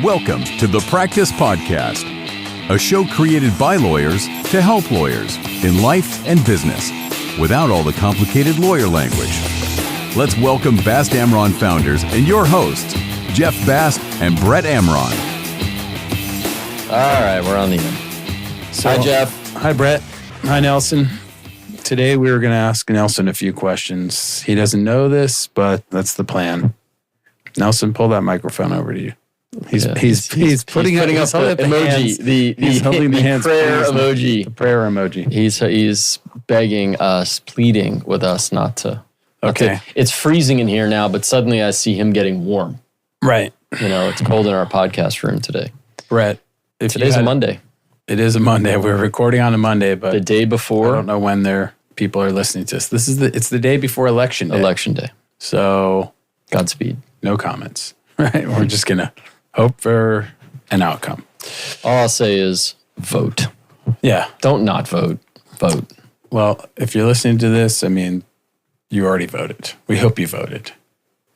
Welcome to the Practice Podcast, a show created by lawyers to help lawyers in life and business without all the complicated lawyer language. Let's welcome Bast Amron founders and your hosts, Jeff Bast and Brett Amron. All right, we're on the end. Hi, Jeff. Hi, Brett. Hi, Nelson. Today we were going to ask Nelson a few questions. He doesn't know this, but that's the plan. Nelson, pull that microphone over to you. He's putting up the emoji, he's holding the hands, prayer emoji. The prayer emoji. He's begging us, pleading with us not to. Okay. It's freezing in here now, but suddenly I see him getting warm. Right. You know, it's cold in our podcast room today. Brett, today's a Monday. It is a Monday. We're recording on a Monday, but the day before. I don't know when people are listening to this. It's the day before Election Day. Election Day. So Godspeed. No comments. Right. We're just gonna hope for an outcome. All I'll say is vote. Yeah. Don't not vote. Vote. Well, if you're listening to this, I mean, you already voted. We hope you voted.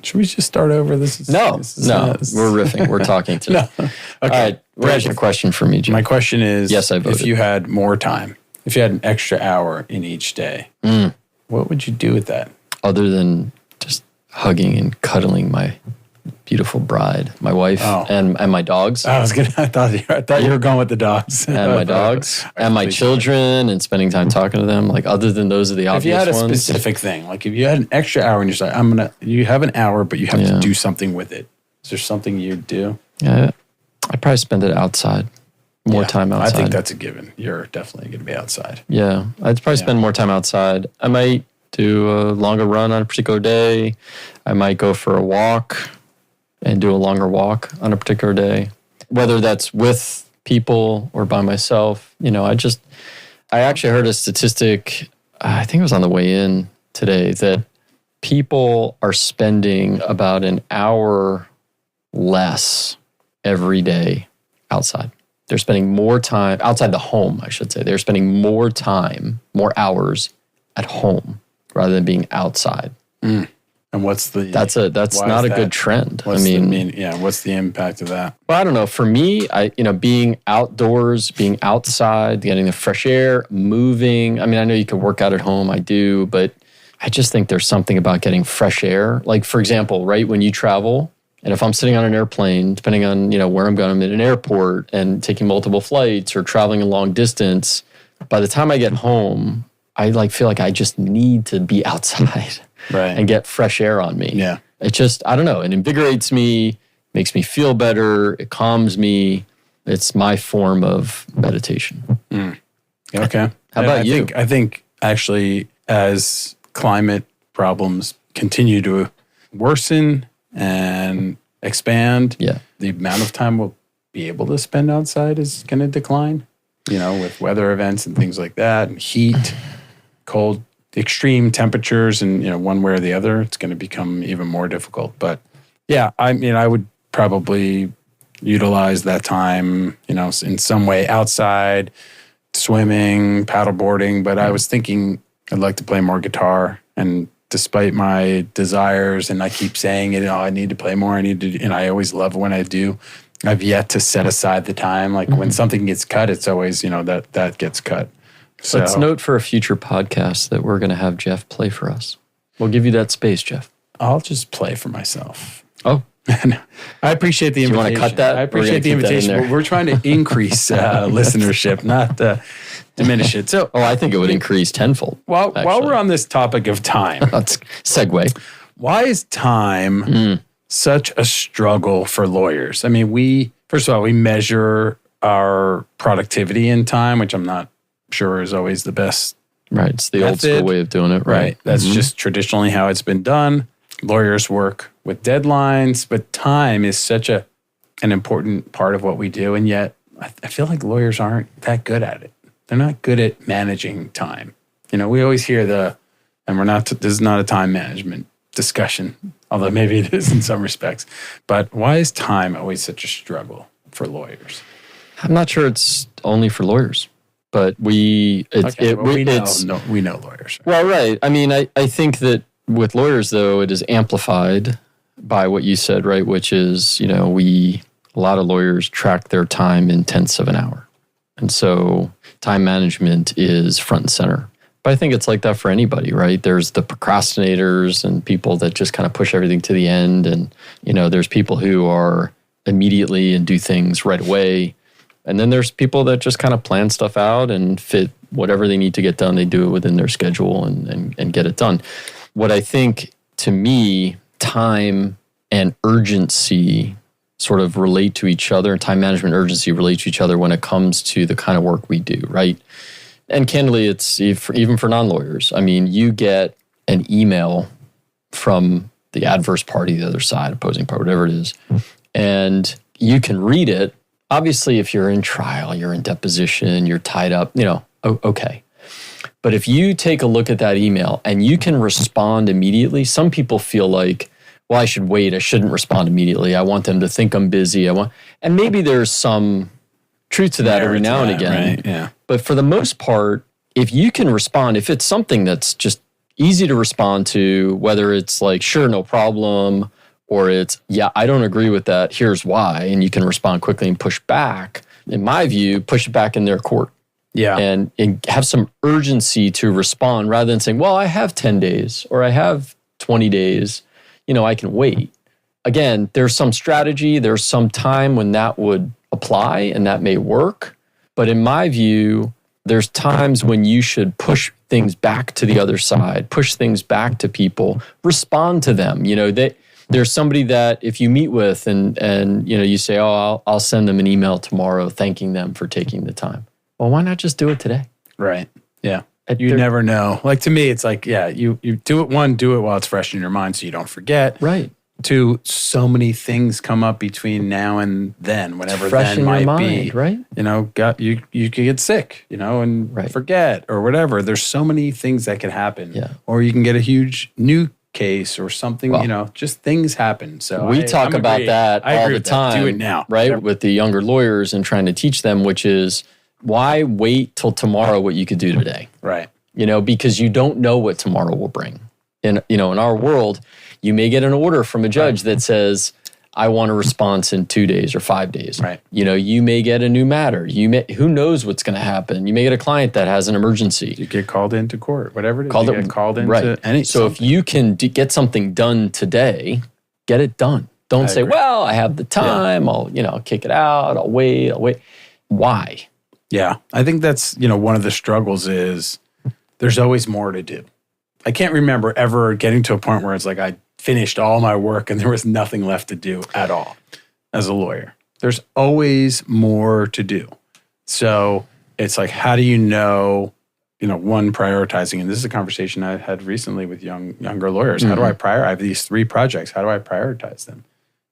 Should we just start over? No, we're riffing. We're talking today. No. Okay. All right. Where's your question for me, Jim? My question is, yes, I voted. If you had more time, if you had an extra hour in each day, what would you do with that? Other than just hugging and cuddling my beautiful bride, my wife, and my dogs. I thought you were going with the dogs. And my dogs, and my children, and spending time talking to them. Like, other than those are the obvious ones. If you had a specific thing, like if you had an extra hour and you're like, you have an hour, but you have to do something with it. Is there something you'd do? Yeah, I'd probably spend it outside. More time outside. I think that's a given. You're definitely going to be outside. Yeah, I'd probably spend more time outside. I might do a longer run on a particular day. I might go for a walk and do a longer walk on a particular day, whether that's with people or by myself. You know, I actually heard a statistic, I think it was on the way in today, that people are spending about an hour less every day outside. They're spending more time outside the home, I should say. They're spending more time, more hours at home rather than being outside. And what's the... That's not a good trend. What's the impact of that? Well, I don't know. For me, being outdoors, being outside, getting the fresh air, moving. I mean, I know you can work out at home. I do, but I just think there's something about getting fresh air. Like, for example, right, when you travel, and if I'm sitting on an airplane, depending on, where I'm going, I'm at an airport and taking multiple flights or traveling a long distance, by the time I get home, I feel like I just need to be outside. Right. And get fresh air on me. Yeah. It just, I don't know, it invigorates me, makes me feel better, it calms me. It's my form of meditation. Okay. How about you? I think actually as climate problems continue to worsen and expand, the amount of time we'll be able to spend outside is going to decline, with weather events and things like that, and heat, cold, extreme temperatures, and one way or the other, it's going to become even more difficult. But yeah, I would probably utilize that time, in some way outside, swimming, paddleboarding. But I was thinking I'd like to play more guitar, and despite my desires, and I keep saying it, I need to play more. And I always love when I do. I've yet to set aside the time. Like when something gets cut, it's always that gets cut. So, let's note for a future podcast that we're going to have Jeff play for us. We'll give you that space, Jeff. I'll just play for myself. Oh. I appreciate the invitation. You want to cut that? I appreciate the invitation. We're trying to increase listenership, not diminish it. So, I think it would increase tenfold. While we're on this topic of time. Let's segue. Why is time such a struggle for lawyers? I mean, first of all, we measure our productivity in time, which I'm not sure is always the best. Right. It's the old school way of doing it. Right. That's just traditionally how it's been done. Lawyers work with deadlines, but time is such an important part of what we do. And yet I feel like lawyers aren't that good at it. They're not good at managing time. We always hear this is not a time management discussion, although maybe it is in some respects. But why is time always such a struggle for lawyers? I'm not sure it's only for lawyers. But we know lawyers. Right? Well, right. I mean, I think that with lawyers, though, it is amplified by what you said, right? Which is, we a lot of lawyers track their time in tenths of an hour. And so time management is front and center. But I think it's like that for anybody, right? There's the procrastinators and people that just kind of push everything to the end. And, there's people who are immediately and do things right away. And then there's people that just kind of plan stuff out and fit whatever they need to get done. They do it within their schedule and get it done. What I think, to me, time and urgency sort of relate to each other. Time management and urgency relate to each other when it comes to the kind of work we do, right? And candidly, it's even for non-lawyers. I mean, you get an email from the adverse party, the other side, opposing party, whatever it is, and you can read it. Obviously, if you're in trial, you're in deposition, you're tied up, okay. But if you take a look at that email and you can respond immediately, some people feel like, well, I should wait. I shouldn't respond immediately. I want them to think I'm busy. And maybe there's some truth to that every now and again. Right? Yeah. But for the most part, if you can respond, if it's something that's just easy to respond to, whether it's like, sure, no problem, or it's, yeah, I don't agree with that, here's why, and you can respond quickly and push back, in my view, push it back in their court. Yeah. And have some urgency to respond rather than saying, well, I have 10 days or I have 20 days, I can wait. Again, there's some strategy, there's some time when that would apply and that may work. But in my view, there's times when you should push things back to the other side, push things back to people, respond to them. There's somebody that if you meet with and you say, oh, I'll send them an email tomorrow thanking them for taking the time. Well, why not just do it today? Right. Yeah. You never know. Like, to me, it's like, yeah, you do it while it's fresh in your mind so you don't forget. Right. Two, so many things come up between now and then, whenever then might be. Right. You could get sick, and forget or whatever. There's so many things that can happen. Yeah. Or you can get a huge new case or something, just things happen. So we talk about that all the time. Do it now. Right? Yep. With the younger lawyers and trying to teach them, which is, why wait till tomorrow what you could do today? Right. Because you don't know what tomorrow will bring. In our world, you may get an order from a judge that says, I want a response in 2 days or 5 days. Right. You may get a new matter. Who knows what's going to happen? You may get a client that has an emergency. You get called into court, whatever it is. Get called into any. So if you can get something done today, get it done. Don't say, well, I have the time. Yeah. I'll kick it out. I'll wait. Why? Yeah. I think that's, one of the struggles is there's always more to do. I can't remember ever getting to a point where it's like I finished all my work and there was nothing left to do at all as a lawyer. There's always more to do. So it's like, how do you know, one, prioritizing, and this is a conversation I had recently with younger lawyers. Mm-hmm. How do I prioritize? I have these 3 projects. How do I prioritize them?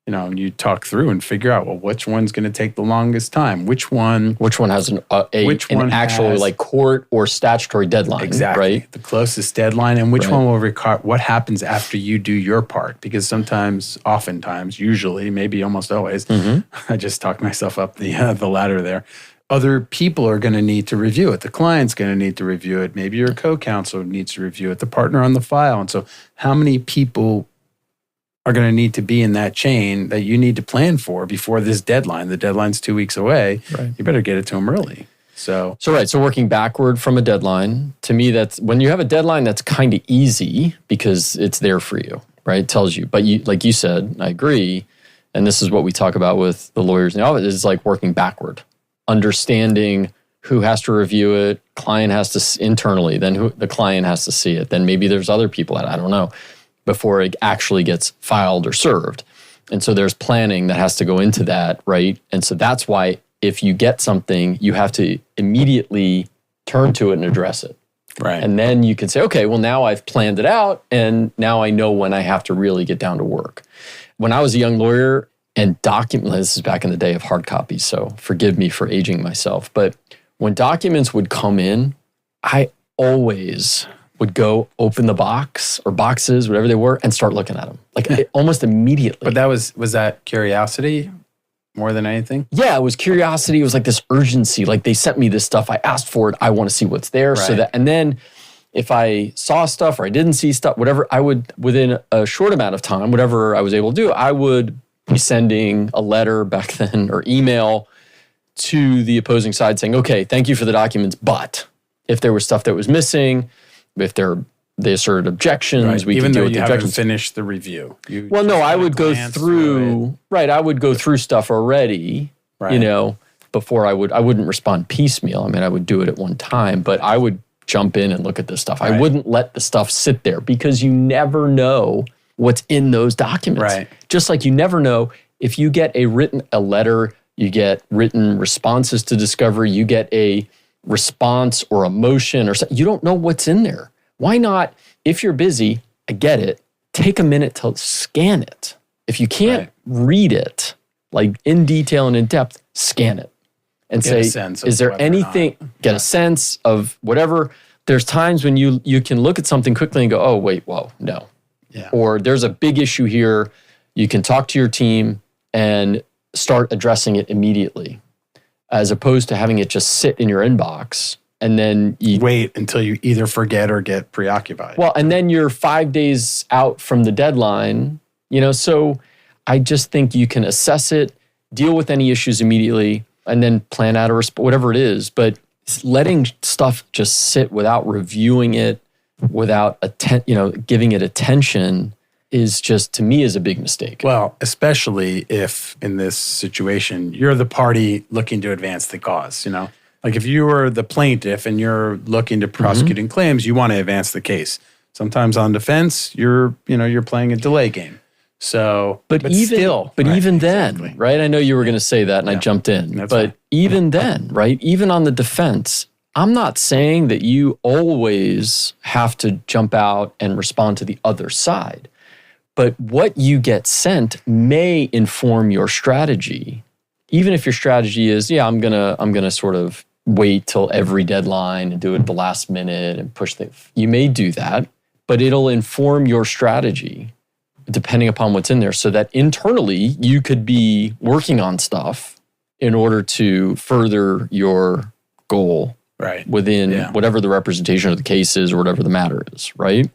And you talk through and figure out, well, which one's going to take the longest time? Which one has an actual like court or statutory deadline? Exactly. Right? The closest deadline, and which one will require, what happens after you do your part? Because oftentimes, usually, maybe almost always, I just talked myself up the ladder there. Other people are going to need to review it. The client's going to need to review it. Maybe your co-counsel needs to review it. The partner on the file. And so how many people are going to need to be in that chain that you need to plan for before this deadline? The deadline's 2 weeks away. Right. You better get it to them early. So working backward from a deadline, to me, that's when you have a deadline that's kind of easy because it's there for you, right? It tells you. But like you said, I agree, and this is what we talk about with the lawyers in the office, is like working backward, understanding who has to review it, client has to internally, then the client has to see it, then maybe there's other people that I don't know, before it actually gets filed or served. And so there's planning that has to go into that, right? And so that's why if you get something, you have to immediately turn to it and address it. Right. And then you can say, okay, well, now I've planned it out and now I know when I have to really get down to work. When I was a young lawyer and this is back in the day of hard copies, so forgive me for aging myself, but when documents would come in, I always would go open the box or boxes, whatever they were, and start looking at them almost immediately. But that was that curiosity more than anything? Yeah, it was curiosity. It was like this urgency. Like they sent me this stuff. I asked for it. I want to see what's there. Right. And then if I saw stuff or I didn't see stuff, whatever, I would, within a short amount of time, whatever I was able to do, I would be sending a letter back then or email to the opposing side saying, okay, thank you for the documents, but if there was stuff that was missing, if they asserted objections, we even can deal though with the you haven't objections. finished the review. Well, no, I would go through, I would go through stuff already, before I wouldn't respond piecemeal. I mean, I would do it at one time, but I would jump in and look at this stuff. I wouldn't let the stuff sit there because you never know what's in those documents. Right. Just like you never know if you get a letter, you get written responses to discovery, you get a response or a motion or something, you don't know what's in there. Why not, if you're busy, I get it, take a minute to scan it. If you can't read it, like in detail and in depth, scan it and say, is there anything, get a sense of whatever. There's times when you can look at something quickly and go, oh, wait, whoa, no. Yeah. Or there's a big issue here. You can talk to your team and start addressing it immediately, as opposed to having it just sit in your inbox and then you wait until you either forget or get preoccupied. Well, and then you're 5 days out from the deadline, so I just think you can assess it, deal with any issues immediately, and then plan out whatever it is. But letting stuff just sit without reviewing it, without giving it attention is just, to me, is a big mistake. Well, especially if in this situation, you're the party looking to advance the cause, Like if you were the plaintiff and you're looking to prosecuting claims, you want to advance the case. Sometimes on defense, you're playing a delay game. So, even then, right? I know you were going to say that and I jumped in. That's but fine. Even then, right? Even on the defense, I'm not saying that you always have to jump out and respond to the other side. But what you get sent may inform your strategy. Even if your strategy is, I'm gonna sort of wait till every deadline and do it at the last minute and push things. You may do that, but it'll inform your strategy depending upon what's in there, so that internally you could be working on stuff in order to further your goal within whatever the representation of the case is or whatever the matter is, right?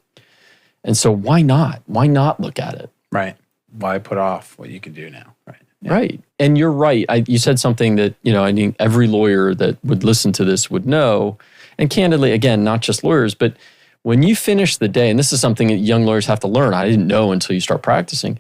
And so why not? Why not look at it? Right. Why put off what you can do now? Right. Yeah. Right. And you're right. You said something that, I think every lawyer that would listen to this would know. And candidly, again, not just lawyers, but when you finish the day, and this is something that young lawyers have to learn, I didn't know until you start practicing,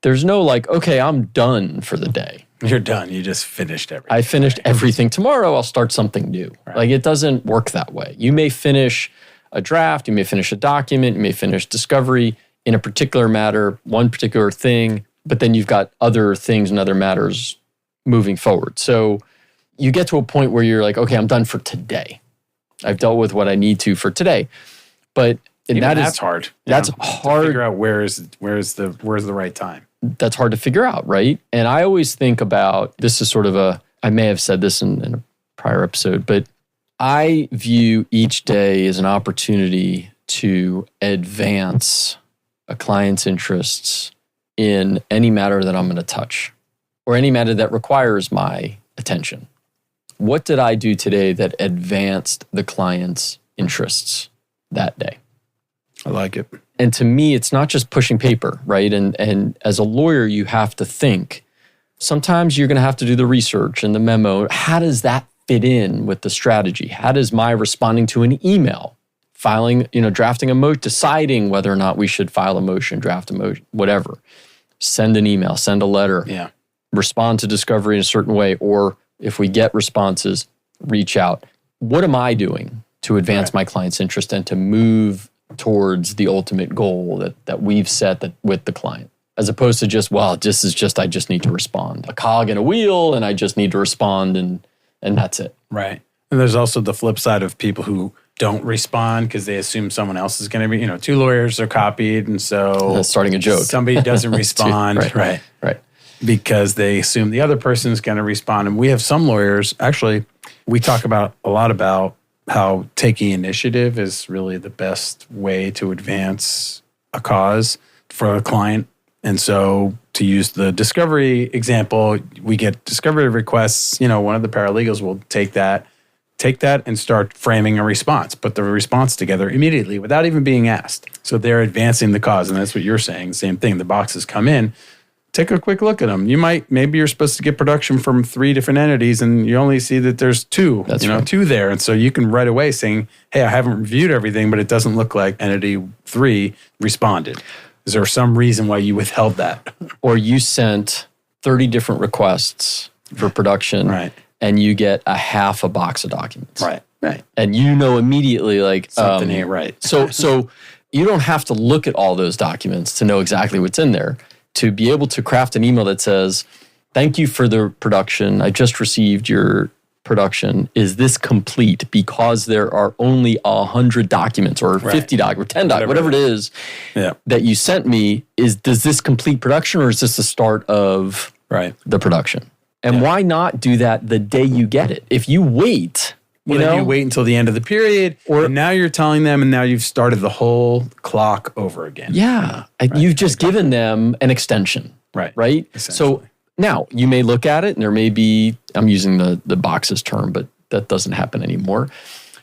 there's no okay, I'm done for the day. You're done. You just finished everything. I finished everything. Tomorrow I'll start something new. Right. It doesn't work that way. You may finish a draft, you may finish a document, you may finish discovery in a particular matter, one particular thing, but then you've got other things and other matters moving forward. So you get to a point where you're like, okay, I'm done for today. I've dealt with what I need to for today. But that's hard. That's hard to figure out where's the right time. That's hard to figure out, right? And I always think about, this is sort of I may have said this in a prior episode, but I view each day as an opportunity to advance a client's interests in any matter that I'm going to touch or any matter that requires my attention. What did I do today that advanced the client's interests that day? I like it. And to me, it's not just pushing paper, right? And as a lawyer, you have to think. Sometimes you're going to have to do the research and the memo. How does that fit in with the strategy? How does my responding to an email, filing, drafting a motion, deciding whether or not we should file a motion, draft a motion, whatever, send an email, send a letter, respond to discovery in a certain way, or if we get responses, reach out. What am I doing to advance my client's interest and to move towards the ultimate goal that we've set with the client? As opposed to just, I just need to respond. A cog in a wheel and I just need to respond and that's it. Right. And there's also the flip side of people who don't respond because they assume someone else is going to be, two lawyers are copied. And so that's starting a joke. Somebody doesn't respond. Right. Because they assume the other person is going to respond. And we have some lawyers, actually, we talk a lot about how taking initiative is really the best way to advance a cause for a client. And so to use the discovery example, we get discovery requests. One of the paralegals will take that and start framing a response, put the response together immediately without even being asked. So they're advancing the cause. And that's what you're saying. Same thing. The boxes come in take a quick look at them. Maybe you're supposed to get production from 3 different entities and you only see that there's 2, right. 2 there. And so you can right away saying, hey, I haven't reviewed everything, but it doesn't look like entity 3 responded. Is there some reason why you withheld that? Or you sent 30 different requests for production, right, and you get a half a box of documents. Right. And you know immediately like something ain't right. So you don't have to look at all those documents to know exactly what's in there. To be able to craft an email that says, thank you for the production. I just received your production. Is this complete? Because there are only 100 documents or 50 documents, or 10 documents, whatever it is that you sent me. Does this complete production or is this the start of the production? And why not do that the day you get it? If you wait... you wait until the end of the period, and now you're telling them, and now you've started the whole clock over again. Yeah. You've just given them an extension. Right? So now you may look at it, and there may be, I'm using the boxes term, but that doesn't happen anymore.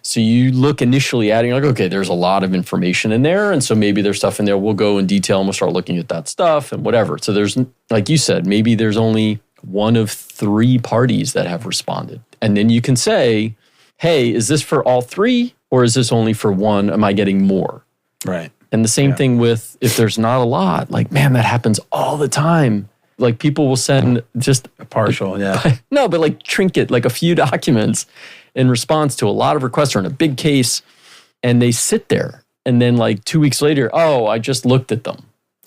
So you look initially at it, and you're like, okay, there's a lot of information in there, and so maybe there's stuff in there. We'll go in detail, and we'll start looking at that stuff, and whatever. So there's, like you said, maybe there's only 1 of 3 parties that have responded. And then you can say, hey, is this for all 3 or is this only for 1? Am I getting more? Right. And the same thing with if there's not a lot, like, man, that happens all the time. Like people will send just a partial, no, but like trinket, like a few documents in response to a lot of requests or in a big case. And they sit there. And then like 2 weeks later, oh, I just looked at them.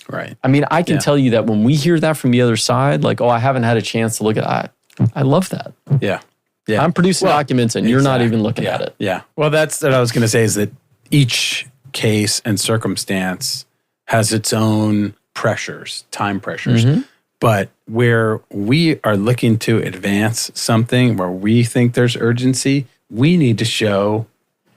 Right. I mean, I can tell you that when we hear that from the other side, like, oh, I haven't had a chance to look at it. I love that. Yeah. I'm producing documents and you're not even looking at it. Yeah. Well, that's what I was going to say is that each case and circumstance has its own pressures, time pressures. Mm-hmm. But where we are looking to advance something, where we think there's urgency, we need to show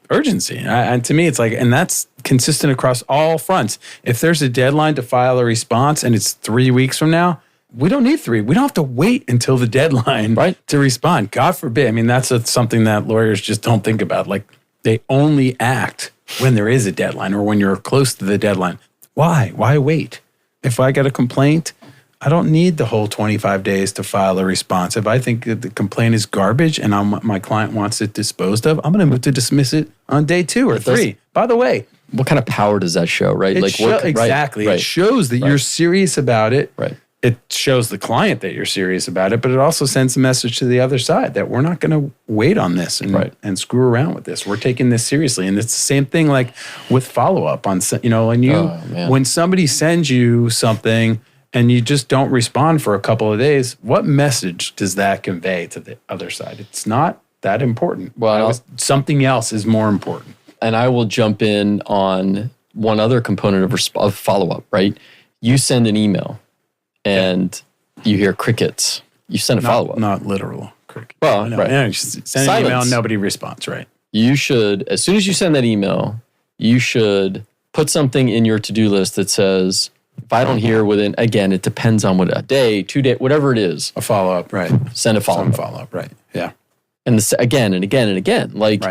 urgency. And to me, it's like, and that's consistent across all fronts. If there's a deadline to file a response and it's 3 weeks from now, we don't need 3. We don't have to wait until the deadline to respond. God forbid. I mean, that's something that lawyers just don't think about. Like, they only act when there is a deadline or when you're close to the deadline. Why? Why wait? If I get a complaint, I don't need the whole 25 days to file a response. If I think that the complaint is garbage and my client wants it disposed of, I'm going to move to dismiss it on day 2 or 3. By the way, what kind of power does that show, right? Exactly. It shows that you're serious about it. Right. It shows the client that you're serious about it, but it also sends a message to the other side that we're not going to wait on this and screw around with this. We're taking this seriously. And it's the same thing like with follow-up on, when somebody sends you something and you just don't respond for a couple of days, what message does that convey to the other side? It's not that important. Well, something else is more important. And I will jump in on one other component of follow-up, right? You send an email. And you hear crickets. You send a follow-up. Not literal crickets. Well, Yeah, you send an email and nobody responds, right? You should, as soon as you send that email, you should put something in your to-do list that says, if I don't hear within, again, it depends on what, a day, 2 days, whatever it is. A follow-up, right. Send a follow-up. Some follow-up, right. Yeah. And again and again and again. Like,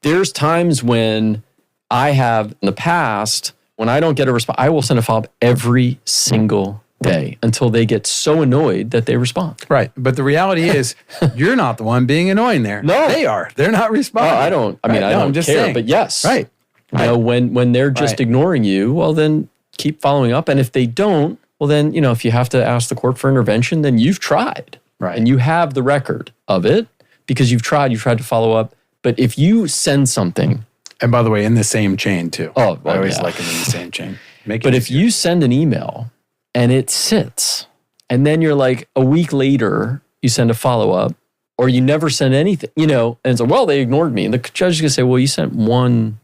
there's times when I have in the past, when I don't get a response, I will send a follow-up every single day until they get so annoyed that they respond. Right. But the reality is you're not the one being annoying there. No. They are. They're not responding. I don't I'm just care, saying. but yes. Right. You know, when they're just ignoring you, well, then keep following up. And if they don't, well, then, if you have to ask the court for intervention, then you've tried. Right. And you have the record of it because you've tried to follow up. But if you send something. And by the way, in the same chain too. I always like it in the same chain. But if you send an email and it sits, and then you're like a week later, you send a follow-up, or you never send anything, and so, well, they ignored me. And the judge is going to say, well, you sent one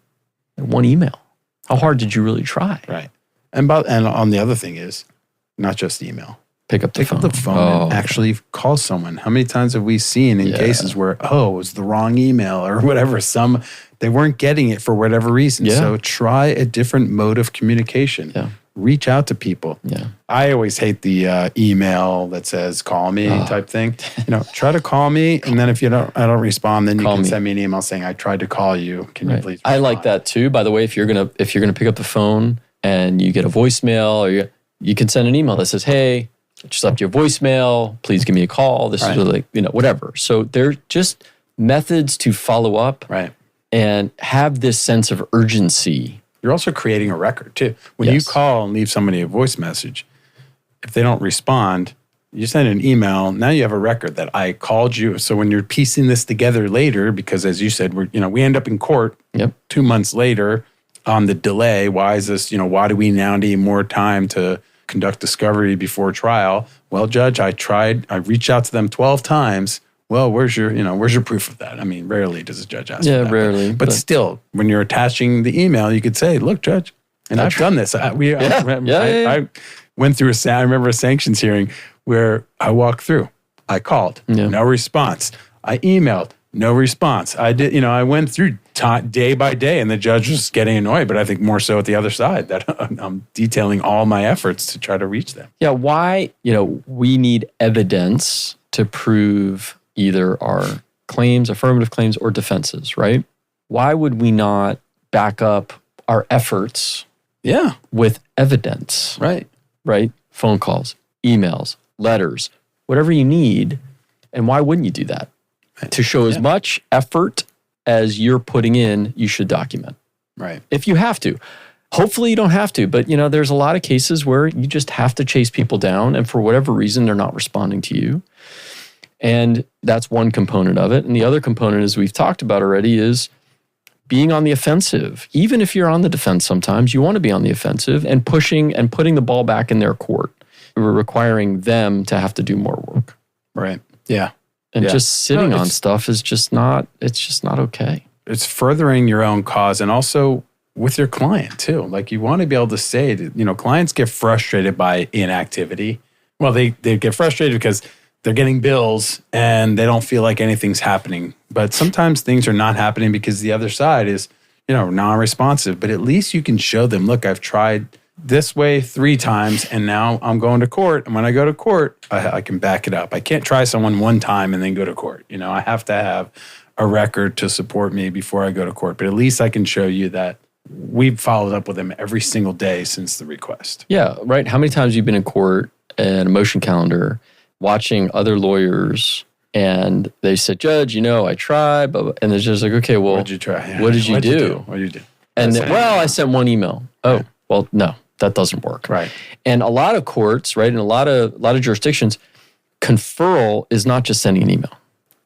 email. How hard did you really try? Right. And on the other thing is, not just email. Pick up the phone and actually call someone. How many times have we seen in cases where, it was the wrong email or whatever, they weren't getting it for whatever reason. Yeah. So try a different mode of communication. Yeah. Reach out to people. Yeah. I always hate the email that says "call me" type thing. Try to call me, and then if I don't respond, then you can send me an email saying I tried to call you. Can you please respond? I like that too. By the way, if you're gonna pick up the phone and you get a voicemail, or you can send an email that says, "Hey, just left you a voicemail. Please give me a call. This is really, whatever. So they're just methods to follow up and have this sense of urgency. You're also creating a record too. When you call and leave somebody a voice message, if they don't respond, you send an email. Now you have a record that I called you. So when you're piecing this together later, because as you said, we end up in court 2 months later on the delay. Why is this? Why do we now need more time to conduct discovery before trial? Well, Judge, I reached out to them 12 times. Well, where's your proof of that? I mean, rarely does a judge ask for that. Rarely. But still, when you're attaching the email, you could say, look, Judge, and I've done this. I went through I remember a sanctions hearing where I walked through. I called, no response. I emailed, no response. I did, I went through day by day, and the judge was getting annoyed, but I think more so at the other side, that I'm detailing all my efforts to try to reach them. Yeah, why, we need evidence to prove either our claims, affirmative claims, or defenses, right? Why would we not back up our efforts with evidence? Right? Phone calls, emails, letters, whatever you need. And why wouldn't you do that? To show as much effort as you're putting in, you should document. Right. If you have to. Hopefully you don't have to, but there's a lot of cases where you just have to chase people down, and for whatever reason, they're not responding to you. And that's one component of it. And the other component, as we've talked about already, is being on the offensive. Even if you're on the defense sometimes, you want to be on the offensive and pushing and putting the ball back in their court. We're requiring them to have to do more work. Right. Yeah. And just sitting on stuff is just not okay. It's furthering your own cause, and also with your client too. Like, you want to be able to say that, clients get frustrated by inactivity. Well, they get frustrated because they're getting bills and they don't feel like anything's happening. But sometimes things are not happening because the other side is, non-responsive. But at least you can show them, look, I've tried this way 3 times and now I'm going to court. And when I go to court, I can back it up. I can't try someone one time and then go to court. I have to have a record to support me before I go to court. But at least I can show you that we've followed up with them every single day since the request. Yeah, right. How many times have you been in court and a motion calendar watching other lawyers, and they said, Judge, I tried, and they're just like, okay, well, what did you try? Yeah. What did you do? What did you do? And I sent one email. Oh, well, no, that doesn't work. Right. And a lot of courts, right, in a lot of jurisdictions, conferral is not just sending an email.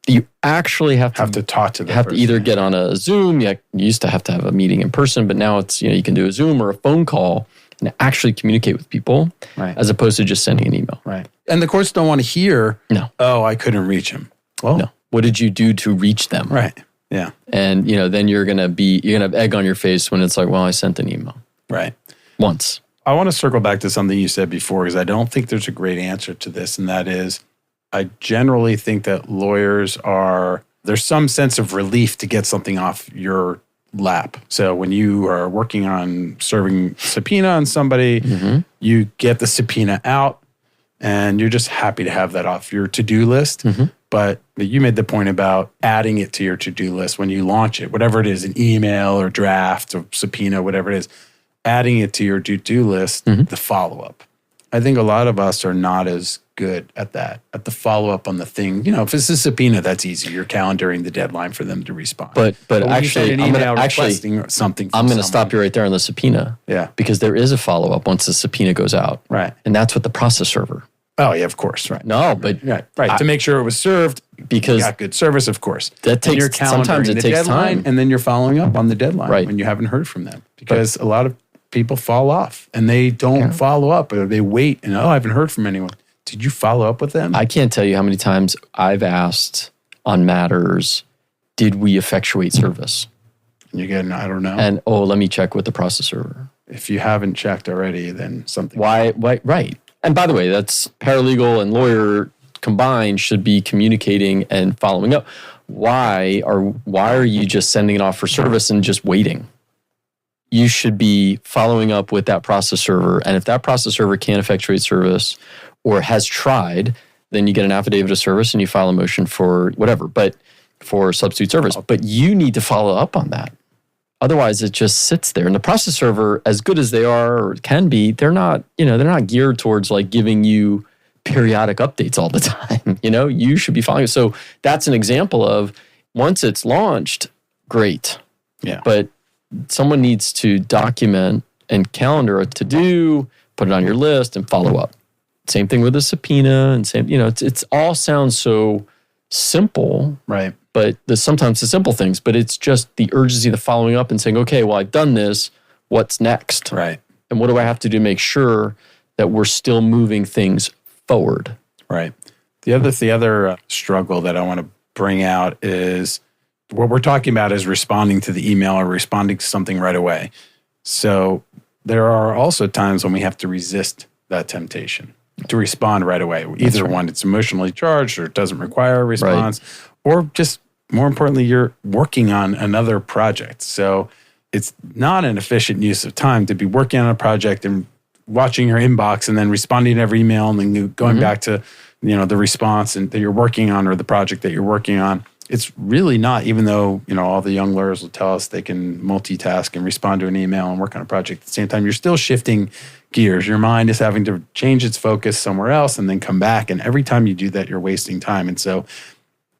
You actually have to talk to them. Have to either get on a Zoom. You used to have a meeting in person, but now it's you can do a Zoom or a phone call and actually communicate with people, as opposed to just sending an email. Right. And the courts don't want to hear, no, oh, I couldn't reach him. Well, no. What did you do to reach them? Right. Yeah. And then you're gonna have egg on your face when it's like, well, I sent an email. Right. Once. I want to circle back to something you said before, because I don't think there's a great answer to this, and that is, I generally think that there's some sense of relief to get something off your lap. So when you are working on serving subpoena on somebody, you get the subpoena out and you're just happy to have that off your to-do list. But you made the point about adding it to your to-do list when you launch it, whatever it is, an email or draft or subpoena, whatever it is, adding it to your to-do list, the follow-up. I think a lot of us are not as good at that, at the follow-up on the thing. If it's a subpoena, that's easy. You're calendaring the deadline for them to respond. But actually, I'm going to stop you right there on the subpoena. Yeah. Because there is a follow-up once the subpoena goes out. Right. And that's with the process server. Oh, yeah, of course. Right. No, but... Right. To make sure it was served, because you got good service, of course. That takes... Sometimes it takes time. And then you're following up on the deadline when you haven't heard from them. Because a lot of people fall off and they don't follow up, or they wait and, I haven't heard from anyone. Did you follow up with them? I can't tell you how many times I've asked on matters, did we effectuate service? And you're getting, I don't know. And, let me check with the process server. If you haven't checked already, then something. Why? Right. And by the way, that's paralegal and lawyer combined should be communicating and following up. Why are you just sending it off for service and just waiting? You should be following up with that process server. And if that process server can't effectuate service or has tried, then you get an affidavit of service and you file a motion for whatever, but for substitute service. But you need to follow up on that. Otherwise, it just sits there. And the process server, as good as they are or can be, they're not geared towards like giving you periodic updates all the time. You should be following it. So that's an example of once it's launched, great. Yeah. But someone needs to document and calendar a to-do, put it on your list, and follow up. Same thing with a subpoena, and it's all sounds so simple, right? But sometimes the simple things, but it's just the urgency of the following up and saying, okay, well, I've done this. What's next? Right. And what do I have to do to make sure that we're still moving things forward? Right. The other struggle that I want to bring out is what we're talking about is responding to the email or responding to something right away. So there are also times when we have to resist that temptation to respond right away. Either when it's emotionally charged or it doesn't require a response, or just more importantly, you're working on another project. So it's not an efficient use of time to be working on a project and watching your inbox and then responding to every email and then going back to the response and that you're working on or the project that you're working on. It's really not, even though all the young lawyers will tell us they can multitask and respond to an email and work on a project at the same time. You're still shifting gears. Your mind is having to change its focus somewhere else and then come back. And every time you do that, you're wasting time. And so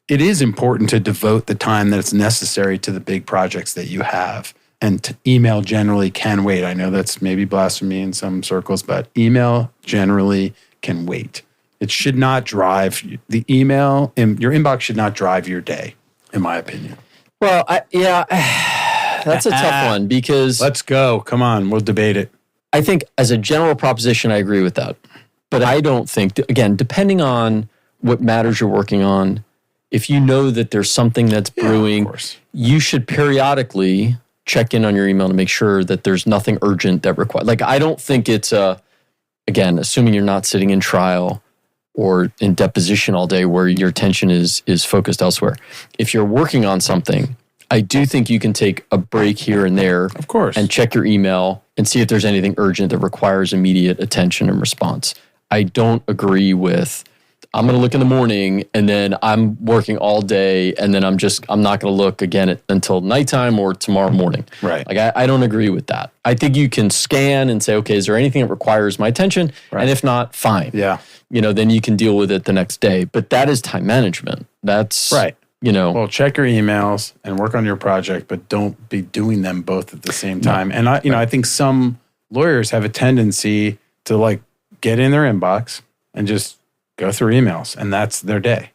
it is important to devote the time that's necessary to the big projects that you have. And email generally can wait. I know that's maybe blasphemy in some circles, but email generally can wait. It should not drive the email, and your inbox should not drive your day, in my opinion. Well, that's a tough one because... Let's go. Come on, we'll debate it. I think as a general proposition, I agree with that. But I don't think, again, depending on what matters you're working on, if you know that there's something that's brewing, you should periodically check in on your email to make sure that there's nothing urgent that requires... I don't think it's again, assuming you're not sitting in trial or in deposition all day where your attention is focused elsewhere. If you're working on something, I do think you can take a break here and there, of course, and check your email and see if there's anything urgent that requires immediate attention and response. I don't agree with, I'm going to look in the morning and then I'm working all day and then I'm not going to look again until nighttime or tomorrow morning. Right. I don't agree with that. I think you can scan and say, okay, is there anything that requires my attention? Right. And if not, fine. Yeah. Then you can deal with it the next day. But that is time management. That's right. Well, check your emails and work on your project, but don't be doing them both at the same time. No. And I think some lawyers have a tendency to get in their inbox and just go through emails, and that's their day.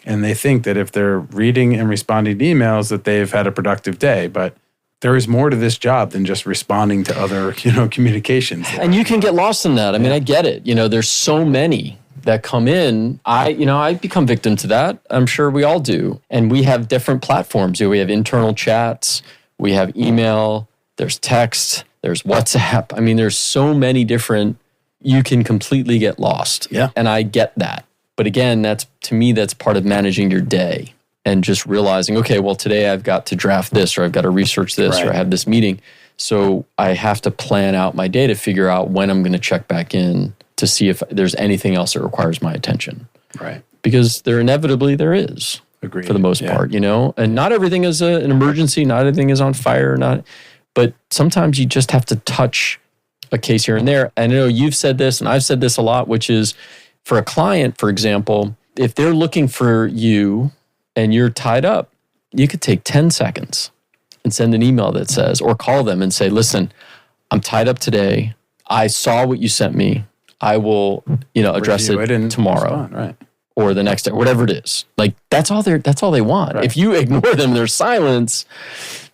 And they think that if they're reading and responding to emails that they've had a productive day, but there is more to this job than just responding to other, communications. And you can get lost in that. I mean, I get it. There's so many that come in. I become victim to that. I'm sure we all do. And we have different platforms. We have internal chats, we have email, there's text, there's WhatsApp. I mean, there's so many different, you can completely get lost. Yeah. And I get that. But again, to me, that's part of managing your day and just realizing, okay, well, today I've got to draft this, or I've got to research this, or I have this meeting. So I have to plan out my day to figure out when I'm going to check back in to see if there's anything else that requires my attention. Right. Because there is. Agreed. For the most part, and not everything is an emergency, not everything is on fire, but sometimes you just have to touch a case here and there. And I know you've said this, and I've said this a lot, which is for a client, for example, if they're looking for you and you're tied up, you could take 10 seconds and send an email that says, or call them and say, listen, I'm tied up today. I saw what you sent me. I will, address it tomorrow. Respond, right. Or the next day, whatever it is. That's all they want. Right. If you ignore them, their silence,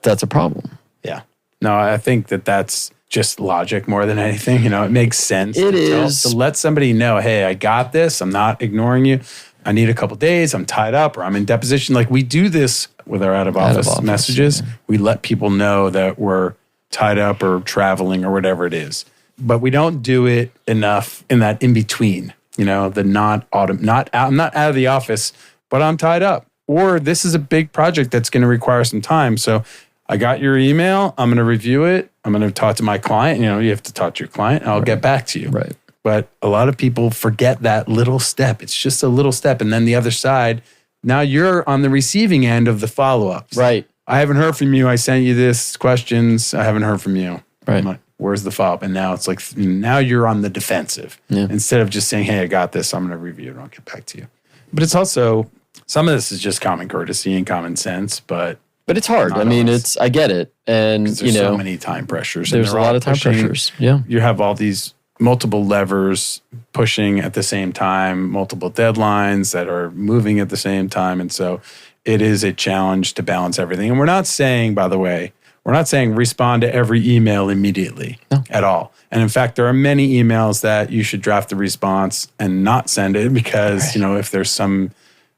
that's a problem. Yeah. No, I think that's just logic more than anything. It makes sense. It is. To let somebody know, hey, I got this. I'm not ignoring you. I need a couple days. I'm tied up, or I'm in deposition. We do this with our out of office messages. Yeah. We let people know that we're tied up or traveling or whatever it is. But we don't do it enough in that in between. I'm not out of the office, but I'm tied up. Or this is a big project that's going to require some time. So I got your email. I'm going to review it. I'm going to talk to my client. You have to talk to your client. And I'll get back to you. Right. But a lot of people forget that little step. It's just a little step. And then the other side, now you're on the receiving end of the follow-ups. Right. I haven't heard from you. I sent you this questions. I haven't heard from you. Right. Where's the follow-up? And now it's like, now you're on the defensive. Yeah. Instead of just saying, hey, I got this. I'm going to review it and I'll get back to you. But it's also, some of this is just common courtesy and common sense, but it's hard. I mean, I get it. And, there's so many time pressures. There's a lot of time pressures. Yeah. You have all these multiple levers pushing at the same time, multiple deadlines that are moving at the same time. And so it is a challenge to balance everything. And we're not saying, by the way, respond to every email immediately at all. And in fact, there are many emails that you should draft the response and not send it because, if there's some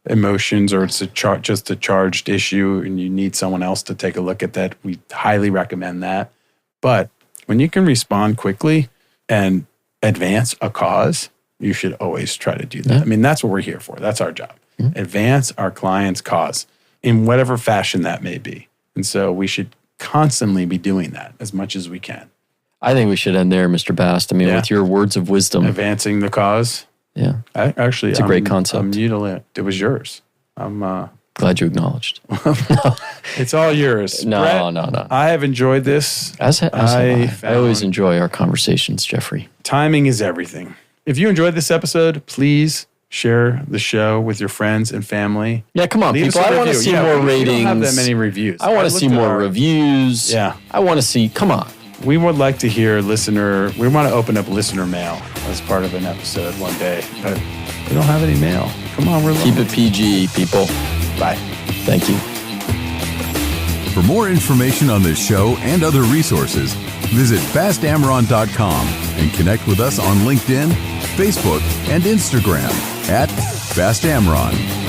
emotions or it's just a charged issue and you need someone else to take a look at that, we highly recommend that. But when you can respond quickly and advance a cause, you should always try to do that. Yeah. I mean, that's what we're here for. That's our job. Mm-hmm. Advance our client's cause in whatever fashion that may be. And so we should constantly be doing that as much as we can. I think we should end there, Mr. Bast. I mean, with your words of wisdom. Advancing the cause. Yeah. It's a great concept. It was yours. I'm glad you acknowledged. It's all yours. No, Brett, no. I have enjoyed this. I always enjoy our conversations, Jeffrey. Timing is everything. If you enjoyed this episode, please share the show with your friends and family. Yeah, come on, people. I want to see more ratings. We don't have that many reviews. I want to see more reviews. Yeah. I want to see, come on. We would like to hear we want to open up listener mail as part of an episode one day, but we don't have any mail. Come on, we're Keep it PG, people. Bye. Thank you. For more information on this show and other resources, visit fastamron.com and connect with us on LinkedIn, Facebook, and Instagram @FastAmron.